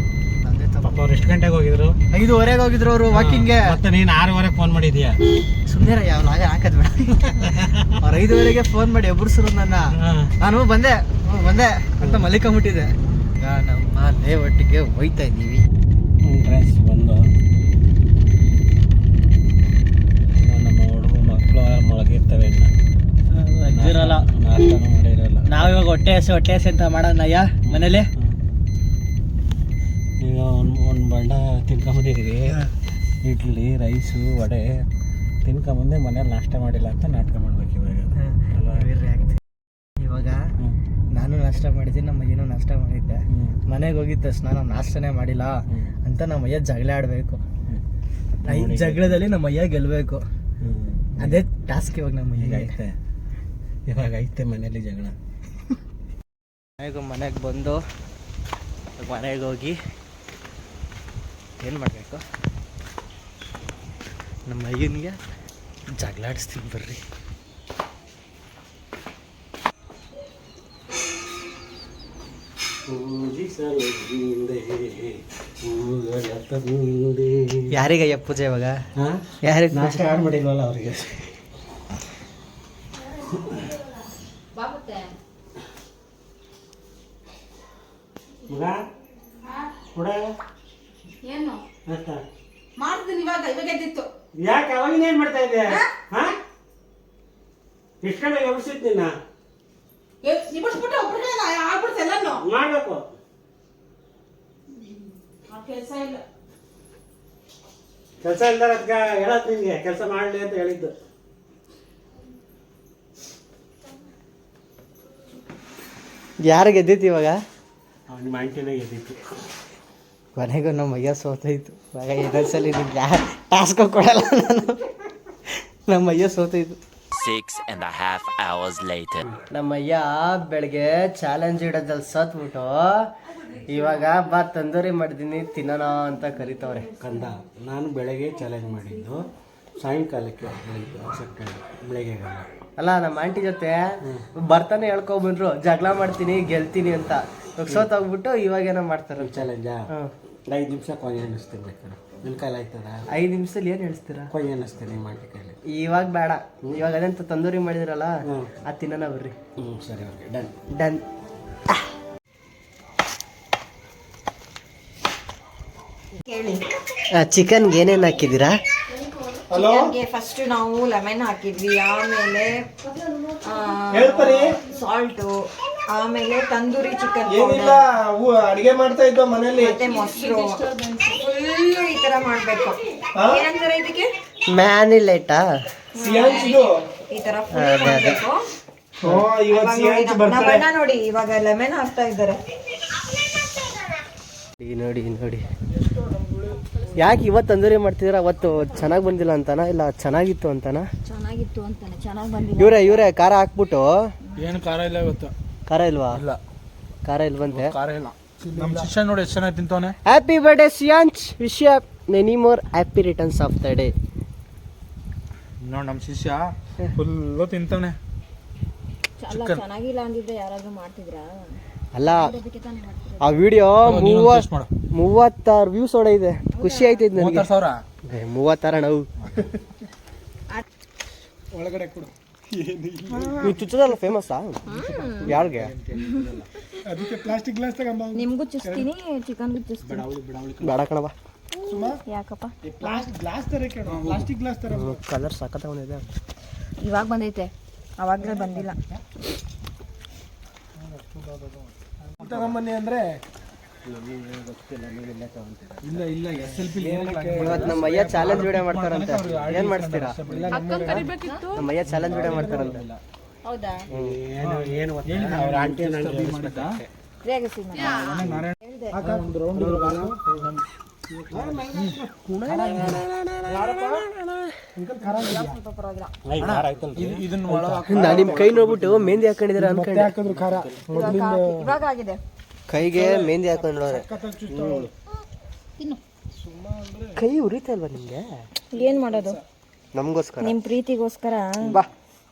ಪಾಪ ಅವ್ರು ಎಷ್ಟು ಗಂಟೆಗೆ ಹೋಗಿದ್ರು? 5:15 ಹೋಗಿದ್ರು ಅವರು ವಾಕಿಂಗ್ಗೆ. ಮತ್ತೆ ನೀನು 6:15 ಫೋನ್ ಮಾಡಿದ್ಯಾ? ಸುಮ್ಮನೆ ಯಾವ ಲಾಗ ಹಾಕದ್ ಬೇಡ. ಅವ್ರು 5:15ಗೆ ಫೋನ್ ಮಾಡಿ ಎಬ್ಬರಿಸಿದ್ರು ನನ್ನ. ನಾನು ಬಂದೆ ಅಂತ ಮಲಿಕೊಂಬಿಟ್ಟಿದ್ದೆ. ಈಗ ನಮ್ಮ ಲೇಔಟಿಗೆ ಹೋಯ್ತಾ ಇದ್ದೀವಿ. ಫ್ರೆಂಡ್ಸ್ ಬಂದು ನಮ್ಮ ಹುಡುಗ ಮಕ್ಕಳು ಮಲಗಿರ್ತವೆ, ಇರಲ್ಲ, ನಾಷ್ಟನೂ ಮಾಡಿರಲ್ಲ. ನಾವಿವಾಗ ಹೊಟ್ಟೆ ಹಸಿ ಅಂತ ಮಾಡೋಣಯ್ಯ ಮನೇಲಿ. ಈಗ ಒಂದು ಬಂಡ ತಿನ್ಕೊಂಬಂದಿದ್ದೀವಿ, ಇಡ್ಲಿ ರೈಸು ವಡೆ ತಿನ್ಕೊಂಬಂದೆ. ಮನೇಲಿ ನಾಷ್ಟ ಮಾಡಿಲ್ಲ ಅಂತ ನಾಟಕ ಮಾಡ್ಬೇಕು ಇವಾಗ ನಾನು ನಾಷ್ಟ ಮಾಡಿದ್ದೀನಿ, ನಮ್ಮ ಅಯ್ಯನೂ ನಾಷ್ಟ ಮಾಡಿದ್ದೆ. ಮನೆಗೆ ಹೋಗಿದ್ದ ತಕ್ಷಣ ನಾವು ನಾಷ್ಟನೇ ಮಾಡಿಲ್ಲ ಅಂತ ನಮ್ಮ ಅಯ್ಯ ಜಗಳ ಆಡಬೇಕು. ಈ ಜಗಳದಲ್ಲಿ ನಮ್ಮ ಅಯ್ಯ ಗೆಲ್ಲಬೇಕು, ಅದೇ ಟಾಸ್ಕ್ ಇವಾಗ ನಮ್ಮ ಅಯ್ಯ. ಇವಾಗ ಐತೆ ಮನೇಲಿ ಜಗಳ. ಮನೆಗೆ ಬಂದು ಮನೆಗೆ ಹೋಗಿ ಏನು ಮಾಡಬೇಕು, ನಮ್ಮ ಅಯ್ಯನಿಗೆ ಜಗಳ ಆಡಿಸ್ತೀನಿ ಬರ್ರಿ. ಯಾರಿಗಯ್ಯ ಪೂಜೆ ಇವಾಗ? ಯಾರಿಗೆ ನಾಷ್ಟ ಆಡ್ ಮಾಡಿಲ್ವಲ್ಲ ಅವ್ರಿಗೆ. ಏನು ಮಾಡ್ತೀನಿ ಇವಾಗ ಎದ್ದಿತ್ತು. ಯಾಕೆ ಅವಾಗಿನ ಏನ್ ಮಾಡ್ತಾ ಇದ್ದೆ? ಇಷ್ಟ ಕಡೆ ಎಬ್ಸಿದ್ ನಿನ್ನ ನಿಮಿಸ್ಬಿಟ್ಟು ಒಬ್ಬರಿಗೆ ಆಗ್ಬಿಡ್ತು ಎಲ್ಲಾನು ಮಾಡ್ಬೇಕು. ಕೆಲಸ ಇಲ್ಲ, ಕೆಲಸ ಇಲ್ದಾರ ಹೇಳತ್ ನಿನ್ಗೆ ಕೆಲಸ ಮಾಡ್ಲಿ ಅಂತ ಹೇಳಿದ್ದು. ಯಾರು ಗೆದ್ದಿತ್ತು ಇವಾಗ? ನಿಮ್ಮ ಆಂಟಿನೇ ಗೆದ್ದಿತ್ತು. ಕೊನೆಗೂ ನಮ್ಮ ಅಯ್ಯ ಸೋತೈತು. ಇವಾಗ ಇನ್ನೊಂದ್ಸಲಿ ನಿಮ್ಗೆ ಟಾಸ್ಕ್ ಕೊಡಲ್ಲ ನಾನು. ನಮ್ಮ ಅಯ್ಯ ಸೋತೈತು. 6.5 hours later. ನಮ್ಮ ಅಯ್ಯ ಬೆಳಗ್ಗೆ ಚಾಲೆಂಜ್ ಇಡೋದ್ರಲ್ಲಿ ಸೋತ್ಬಿಟ್ಟು ಇವಾಗ ಬಾ ತಂದೂರಿ ಮಾಡಿದ್ದೀನಿ ತಿನ್ನೋಣ ಅಂತ ಕರಿತವ್ರೆ. ಕಂದ, ನಾನು ಬೆಳಗ್ಗೆ ಚಾಲೆಂಜ್ ಮಾಡಿದ್ದು, ಸಾಯಂಕಾಲಕ್ಕೆ ಬೆಳಗ್ಗೆ ಅಲ್ಲ. ನಮ್ಮ ಆಂಟಿ ಜೊತೆ ಬರ್ತಾನೆ ಹೇಳ್ಕೊಬಂದ್ರು ಜಗಳ ಮಾಡ್ತೀನಿ ಗೆಲ್ತೀನಿ ಅಂತ. ಇವಾಗ ಸೋತೋಗ್ಬಿಟ್ಟು ಇವಾಗೇನೋ ಮಾಡ್ತಾರೆ ಚಾಲೆಂಜಾ. 5 ನಿಮಿಷ ಕೊಯ್ಯ ಅನ್ನಿಸ್ತೀನಿ ಬೇಕಾದ್ರೆ. ನಿನ್ನ ಕೈಲಿ ಆಯ್ತದ? 5 ನಿಮಿಷದಲ್ಲಿ ಏನು ಹೇಳ್ತೀರಾ? ಕೊಯ್ಯ ಅನ್ನಿಸ್ತೀನಿ ನಿಮ್ಮ ಆಂಟಿ ಕೈಲಿ. ಇವಾಗ ಬೇಡ, ಇವಾಗ ಅದಂತ ತಂದೂರಿ ಮಾಡಿದಿರಲ್ಲ ಅದು ತಿನ್ನೋಣ ಬರ್ರಿ. ಸರಿ, ಓಕೆ, ಡನ್ ಡನ್. ಚಿಕನ್ಗೆ ಏನೇನು ಹಾಕಿದ್ದೀರಾ? ಚಿಕನ್ಗೆ ಫಸ್ಟ್ ನಾವು ಲೆಮನ್ ಹಾಕಿದ್ವಿ, ಆಮೇಲೆ ಸಾಲ್ಟು, ಆಮೇಲೆ ತಂದೂರಿ ಚಿಕನ್ ಅಡಿಗೆ ಮಾಡ್ತಾ ಇದ್ದೋ ಮನೇಲಿ, ಮತ್ತೆ ಮೊಸರು, ಫುಲ್ಲು ಈ ತರ ಮಾಡ್ಬೇಕು. ಏನಂತಾರೆ ಇದಕ್ಕೆ? ಮ್ಯಾನಿಲೇಟಾ? ಈ ತರ ಫುಲ್ ಮಾಡ್ಬೇಕು. ನಮ್ಮ ಅಣ್ಣ ನೋಡಿ ಇವಾಗ ಲೆಮನ್ ಹಾಕ್ತಾ ಇದ್ದಾರೆ. ನೋಡಿ ನೋಡಿ ಯಾಕೆ ಇವತ್ತು ತಂದೂರಿ ಮಾಡ್ತಿದ್ದೀರಾ? ಅವತ್ತು ಚೆನ್ನಾಗಿ ಬಂದಿಲ್ಲ ಅಂತಾನ ಇಲ್ಲ ಚೆನ್ನಾಗಿತ್ತು ಅಂತಾನ? ಚೆನ್ನಾಗಿತ್ತು ಅಂತಾನೆ, ಚೆನ್ನಾಗಿ ಬಂದಿಲ್ಲ. ಇವರೇ ಖಾರ ಹಾಕ್ಬಿಟ್ಟು ಏನು ಖಾರ ಇಲ್ಲ ಇವತ್ತು. ಖಾರ ಇಲ್ವಾ? ಇಲ್ಲ ಖಾರ ಇಲ್ವಂತೆ. ಖಾರ ಇಲ್ಲ. ನಮ್ಮ ಶಿಷ್ಯ ನೋಡಿ ಎಷ್ಟು ಚೆನ್ನಾಗಿ ತಿಂತವನೆ. ಹ್ಯಾಪಿ ಬರ್ಡೇ ಸಿಯಾಂಚ್, wish you many more happy returns of the day. ನೋಡಿ ನಮ್ಮ ಶಿಷ್ಯ ಫುಲ್ಲು ತಿಂತವನೆ. ಚೆನ್ನಾಗಿಲ್ಲ ಅಂದಿದ್ರೆ ಯಾರಾದ್ರೂ ಮಾಡ್ತಿದ್ರಾ? ಅಲ್ಲ ಆ ವಿಡಿಯೋ 36 ವ್ಯೂಸ್ ಹೊಡೆದಿದೆ. ಖುಷಿ ಆಯ್ತಿದ್ ನನಗೆ. 36 ನಾವು ಒಳಗಡೆ ಕೊಡು. ನೀವು ಚುಚ್ಚದಲ್ಲ ಫೇಮಸ್ಸಾ? ಯಾರಿಗೆ? ಅದಕ್ಕೆ ಪ್ಲಾಸ್ಟಿಕ್ ಗ್ಲಾಸ್ ತಗೊಂಬ. ನಿಮ್ಗೂ ಚುಸ್ತೀನಿ, ಚಿಕನ್ಗೂ ಚುಸ್ತೀನಿ. ಬೇಡ ಕಣವ. ಯಾಕಪ್ಪ? ಗ್ಲಾಸ್ ತರ ಪ್ಲಾಸ್ಟಿಕ್ ಗ್ಲಾಸ್ ತರ ಕಲರ್ ಸಖತ್ ಇದೆ. ಇವಾಗ ಬಂದೈತೆ, ಅವಾಗಲೇ ಬಂದಿಲ್ಲ. ತಗೊಂಬನ್ನಿ ಅಂದ್ರೆ ಇಲ್ಲ SLP ಇವತ್ತು ನಮ್ಮ ಅಯ್ಯ ಚಾಲೆಂಜ್ ವಿಡಿಯೋ ಮಾಡ್ತಾರಂತೆ. ಏನ್ ಮಾಡಿಸ್ತೀರಾ? ನಮ್ಮ ಅಯ್ಯ ಚಾಲೆಂಜ್ ವಿಡಿಯೋ ಮಾಡ್ತಾರಂತೆ. ಹೌದಾ? ಏನು ಅವ್ರ ಆಂಟಿ ನಾನು ನಿಮ್ಮ ಕೈ ನೋಡ್ಬಿಟ್ಟು ಮೆಹಂದಿ ಹಾಕೊಂಡಿದ್ದೀರಾ ಅನ್ಕೊಂಡೆ. ಇವಾಗ ಆಗಿದೆ. ಕೈಗೆ ಮೆಹಂದಿ ಹಾಕೊಂಡ್ರೆ ಕೈ ಉರಿತಾ ಇಲ್ವಾ ನಿಮ್ಗೆ? ಏನ್ ಮಾಡೋದು ನಮಗೋಸ್ಕರ, ನಿಮ್ ಪ್ರೀತಿಗೋಸ್ಕರ. ಬಾ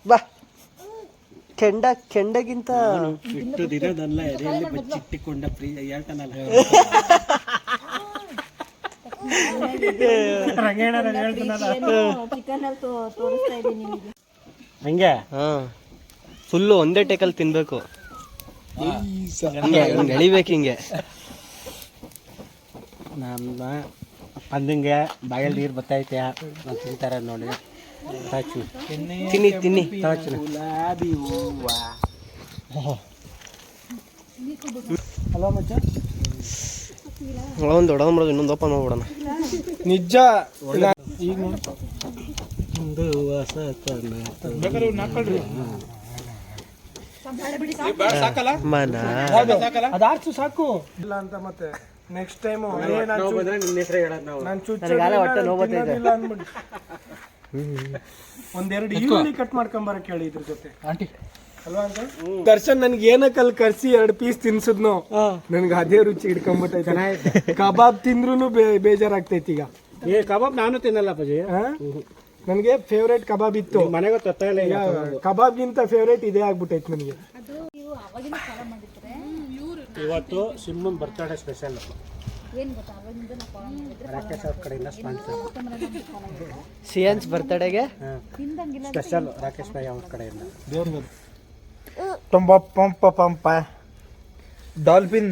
ಬಾ. ಕೆಂಡಗಿಂತ ಇಟ್ಟುದಿರೋದಲ್ಲ, ಎದೆಯಲ್ಲಿ ಬಚ್ಚಿಟ್ಟಿಕೊಂಡ ಹೇಳ್ತಾನಲ್ಲ. ಚಿಕನ್ ಅಲ್ಲಿ ತೋರಿಸ್ತಾ ಇದ್ದೀನಿ ನಿಮಗೆ. ಹಂಗೆ ಫುಲ್ಲು ಒಂದೇ ಟೇಕಲ್ಲಿ ತಿನ್ಬೇಕು. ಹಿಂಗೆ ಎಳಿಬೇಕು ಹಿಂಗೆ. ನಮ್ಮ ಪಂದಂಗೆ ಬಾಯಲ್ಲಿ ನೀರು ಬತ್ತೈತೆ, ನಾನು ತಿಂತಾರೆ ನೋಡಿ. ತಿನ್ನಿ ತಿನ್ನಿ. ಒಂದು ದೊಡ್ಡ ಇನ್ನೊಂದು ಓಪನ್ ಮಾಡ್ಬಿಡೋಣ. ನಿಜ ಈಗ ಅದಾರ್ಸು ಸಾಕು ಇಲ್ಲ ಅಂತ. ಮತ್ತೆ ನೆಕ್ಸ್ಟ್ ಟೈಮ್ ಒಂದೆರಡು ಈರುಳ್ಳಿ ಕಟ್ ಮಾಡ್ಕೊಂಬರಕ್ ಹೇಳಿ ಇದ್ರ ಜೊತೆ ಆಂಟಿ ಅಲ್ವಾ ಅಂತ. ದರ್ಶನ್ ನನ್ಗೆ ಏನಕ್ಕಲ್ಲಿ ಕರ್ಸಿ 2 ಪೀಸ್ ತಿನ್ಸಿದ್ನು, ನನ್ಗೆ ಅದೇ ರುಚಿ ಹಿಡ್ಕೊಂಡ್ಬಿಟ್ಟೈತೆ. ಕಬಾಬ್ ತಿಂದ್ರು ಬೇಜಾರಾಗ್ತೈತಿ ಈಗ. ಕಬಾಬ್ ನಾನು ತಿನ್ನಲ್ಲ ಪಜಿ. ನನಗೆ ಫೇವ್ರೇಟ್ ಕಬಾಬ್ ಇತ್ತು, ಮನೆಗೆ ಗೊತ್ತಾಯಿಲ್ಲ. ಕಬಾಬ್ಗಿಂತ ಫೇವ್ರೇಟ್ ಇದೇ ಆಗ್ಬಿಟ್ಟೈತೆ ನನಗೆ. ಇವತ್ತು ಸಿಮ್ಮನ್ ಬರ್ತಡೇ ಸ್ಪೆಷಲ್. ರಾಕೇಶ್ ಅವ್ರ ಕಡೆಯಿಂದ ಸ್ಪಾನ್ಸರ್. ಸಿಯಾನ್ಸ್ ಬರ್ತಡೆಗೆ ಸ್ಪೆಷಲ್ ರಾಕೇಶ್ ಭಾಯಿ ಅವ್ರ ಕಡೆಯಿಂದ. ಪಂಪ ಡಾಲ್ಫಿನ್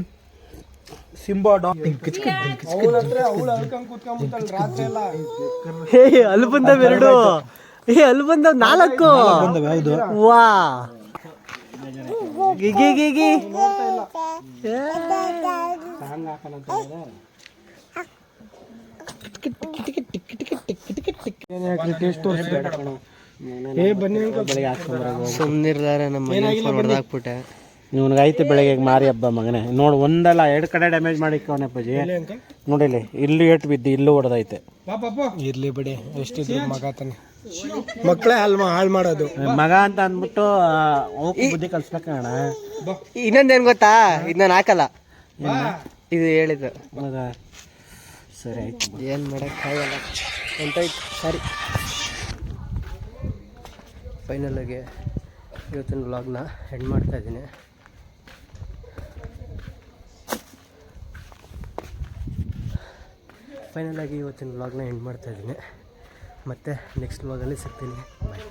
ಸಿಂಬಾ ಅಲ್ಲಿ ಬಂದವ್ 2, ಅಲ್ಲಿ ಬಂದವ್ 4. ವಾ ಗಿಗಿ ಗಿಗಿ ಸುಮ್ಮನಿರ್ಲಾರ ನಮ್ಮ ಹೊಡೆದಾಕ್ಬಿಟ್ಟೆ. ಇವನಿಗೈತೆ ಬೆಳಗ್ಗೆ ಮಾರಿ ಹಬ್ಬ ಮಗನೇ. ನೋಡು, ಒಂದಲ್ಲ 2 ಕಡೆ ಡ್ಯಾಮೇಜ್ ಮಾಡಿಕ್ಕವನೆ ಪಜಿ. ನೋಡಿಲಿ, ಇಲ್ಲೂ ಏಟು ಬಿದ್ದು ಇಲ್ಲೂ ಹೊಡೆದೈತೆ. ಇರ್ಲಿ ಬಿಡಿ, ಎಷ್ಟಿದ್ರು ಮಗ ತಾನೆ. ಮಕ್ಕಳೇ ಹಾಳು ಮಾಡೋದು. ಮಗ ಅಂತ ಅಂದ್ಬಿಟ್ಟು ಬುದ್ಧಿ ಕಲ್ಸ್ಬೇಕಣ್ಣ. ಇನ್ನೊಂದೇನು ಗೊತ್ತಾ, ಇದು ನಾನು ಹಾಕಲ್ಲ, ಇದು ಹೇಳಿದ್ದು. ಸರಿ ಆಯ್ತು, ಏನು ಮಾಡೋಕ್ಕಾಗಲ್ಲ ಎಂತಾಯ್ತು. ಸರಿ, ಫೈನಲಾಗಿ ಇವತ್ತಿನ ವ್ಲಾಗ್ನ ಎಂಡ್ ಮಾಡ್ತಾಯಿದ್ದೀನಿ. ಫೈನಲಾಗಿ ಇವತ್ತಿನ ವ್ಲಾಗ್ನ ಎಂಡ್ ಮಾಡ್ತಾಯಿದ್ದೀನಿ. ಮತ್ತು ನೆಕ್ಸ್ಟ್ ವ್ಲಾಗಲ್ಲಿ ಸಿಗ್ತೀನಿ. ಬಾಯ್.